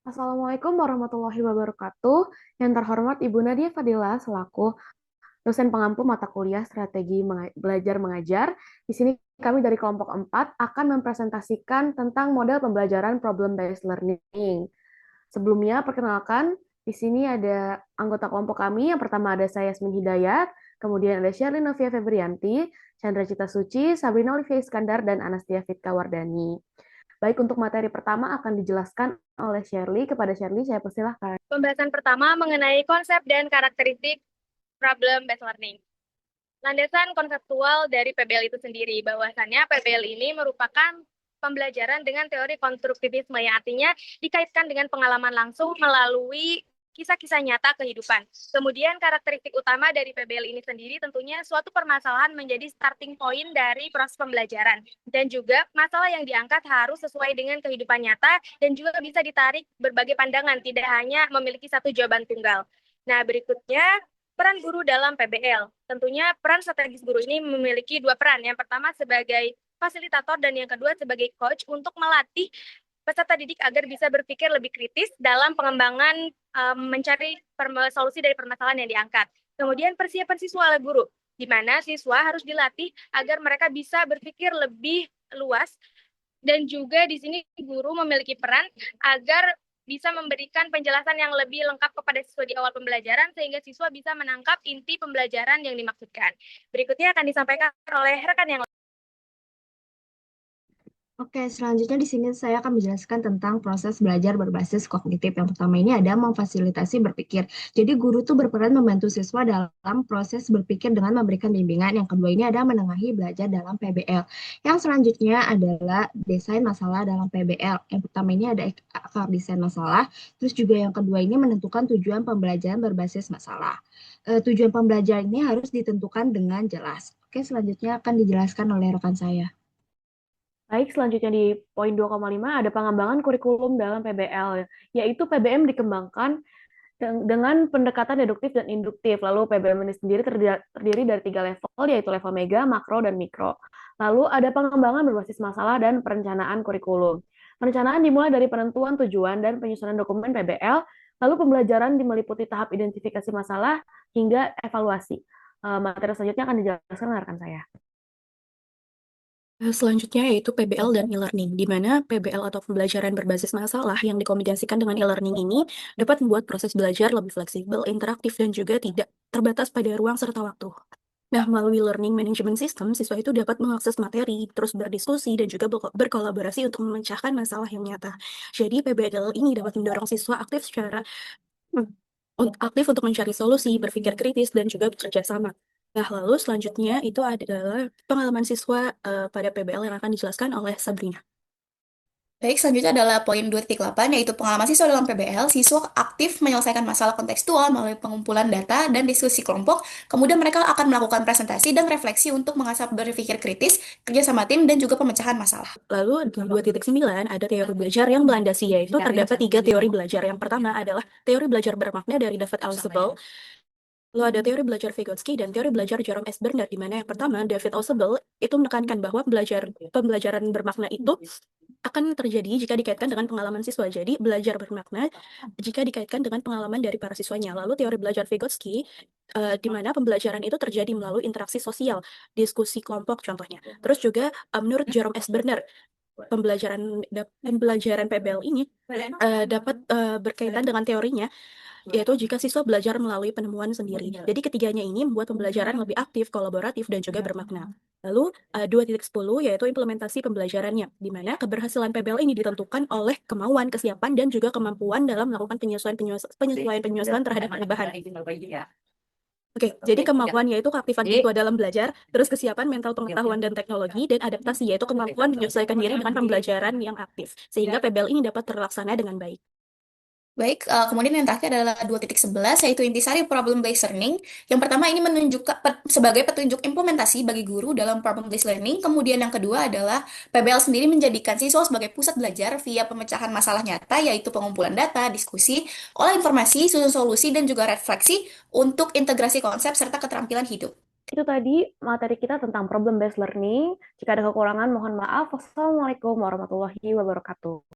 Assalamualaikum warahmatullahi wabarakatuh. Yang terhormat Ibu Nadia Fadila selaku dosen pengampu mata kuliah Strategi Belajar Mengajar. Di sini kami dari kelompok 4 akan mempresentasikan tentang model pembelajaran problem based learning. Sebelumnya perkenalkan, di sini ada anggota kelompok kami. Yang pertama ada saya Yasmin Hidayat, kemudian ada Sherly Novia Febrianti, Chandra Cita Suci, Sabrina Olivia Iskandar, dan Anastia Fitka Wardani. Baik, untuk materi pertama akan dijelaskan oleh Shirley. Kepada Shirley, saya persilahkan. Pembahasan pertama mengenai konsep dan karakteristik problem based learning. Landasan konseptual dari PBL itu sendiri, bahwasannya PBL ini merupakan pembelajaran dengan teori konstruktivisme yang artinya dikaitkan dengan pengalaman langsung melalui kisah-kisah nyata kehidupan. Kemudian karakteristik utama dari PBL ini sendiri tentunya suatu permasalahan menjadi starting point dari proses pembelajaran. Dan juga masalah yang diangkat harus sesuai dengan kehidupan nyata dan juga bisa ditarik berbagai pandangan, tidak hanya memiliki satu jawaban tunggal. Nah, berikutnya peran guru dalam PBL. Tentunya peran strategis guru ini memiliki dua peran. Yang pertama sebagai fasilitator dan yang kedua sebagai coach untuk melatih peserta didik agar bisa berpikir lebih kritis dalam pengembangan mencari solusi dari permasalahan yang diangkat. Kemudian persiapan siswa oleh guru, di mana siswa harus dilatih agar mereka bisa berpikir lebih luas dan juga di sini guru memiliki peran agar bisa memberikan penjelasan yang lebih lengkap kepada siswa di awal pembelajaran sehingga siswa bisa menangkap inti pembelajaran yang dimaksudkan. Berikutnya akan disampaikan oleh rekan yang Oke, selanjutnya di sini saya akan menjelaskan tentang proses belajar berbasis kognitif. Yang pertama ini ada memfasilitasi berpikir. Jadi guru tuh berperan membantu siswa dalam proses berpikir dengan memberikan bimbingan. Yang kedua ini ada menengahi belajar dalam PBL. Yang selanjutnya adalah desain masalah dalam PBL. Yang pertama ini ada akar desain masalah. Terus juga yang kedua ini menentukan tujuan pembelajaran berbasis masalah. Tujuan pembelajaran ini harus ditentukan dengan jelas. Oke, selanjutnya akan dijelaskan oleh rekan saya. Baik, selanjutnya di poin 2,5 ada pengembangan kurikulum dalam PBL, yaitu PBM dikembangkan dengan pendekatan deduktif dan induktif. Lalu PBM ini sendiri terdiri dari 3 level, yaitu level mega, makro, dan mikro. Lalu ada pengembangan berbasis masalah dan perencanaan kurikulum. Perencanaan dimulai dari penentuan tujuan dan penyusunan dokumen PBL, lalu pembelajaran meliputi tahap identifikasi masalah hingga evaluasi. Materi selanjutnya akan dijelaskan oleh rekan saya. Selanjutnya yaitu PBL dan e-learning, di mana PBL atau pembelajaran berbasis masalah yang dikombinasikan dengan e-learning ini dapat membuat proses belajar lebih fleksibel, interaktif, dan juga tidak terbatas pada ruang serta waktu. Nah, melalui learning management system, siswa itu dapat mengakses materi, terus berdiskusi, dan juga berkolaborasi untuk memecahkan masalah yang nyata. Jadi, PBL ini dapat mendorong siswa aktif untuk mencari solusi, berpikir kritis, dan juga bekerja sama. Nah, lalu selanjutnya itu adalah pengalaman siswa pada PBL yang akan dijelaskan oleh Sabrina. Baik, selanjutnya adalah poin 2.8, yaitu pengalaman siswa dalam PBL. Siswa aktif menyelesaikan masalah kontekstual melalui pengumpulan data dan diskusi kelompok. Kemudian mereka akan melakukan presentasi dan refleksi untuk mengasah berpikir kritis, kerjasama tim, dan juga pemecahan masalah. Lalu di 2.9 ada teori belajar yang melandasi, yaitu terdapat 3 teori belajar. Yang pertama adalah teori belajar bermakna dari David Ausubel. Lalu ada teori belajar Vygotsky dan teori belajar Jerome S. Bernard, di mana yang pertama, David Ausubel itu menekankan bahwa pembelajaran bermakna itu akan terjadi jika dikaitkan dengan pengalaman siswa. Jadi, belajar bermakna jika dikaitkan dengan pengalaman dari para siswanya. Lalu teori belajar Vygotsky, di mana pembelajaran itu terjadi melalui interaksi sosial, diskusi kelompok contohnya. Terus juga, menurut Jerome S. Bernard, pembelajaran PBL ini dapat berkaitan dengan teorinya, yaitu jika siswa belajar melalui penemuan sendiri. Jadi ketiganya ini membuat pembelajaran lebih aktif, kolaboratif, dan juga bermakna. Lalu 2.10 yaitu implementasi pembelajarannya, di mana keberhasilan PBL ini ditentukan oleh kemauan, kesiapan, dan juga kemampuan dalam melakukan penyesuaian terhadap perubahan. Oke, jadi kemampuan yaitu keaktifan siswa dalam belajar, terus kesiapan mental pengetahuan dan teknologi, dan adaptasi yaitu kemampuan menyesuaikan diri dengan pembelajaran yang aktif, sehingga PBL ini dapat terlaksana dengan baik. Baik, kemudian yang terakhir adalah 2.11, yaitu intisari problem-based learning. Yang pertama ini menunjukkan sebagai petunjuk implementasi bagi guru dalam problem-based learning. Kemudian yang kedua adalah PBL sendiri menjadikan siswa sebagai pusat belajar via pemecahan masalah nyata, yaitu pengumpulan data, diskusi, olah informasi, susun solusi, dan juga refleksi untuk integrasi konsep serta keterampilan hidup. Itu tadi materi kita tentang problem based learning. Jika ada kekurangan, mohon maaf. Wassalamualaikum warahmatullahi wabarakatuh.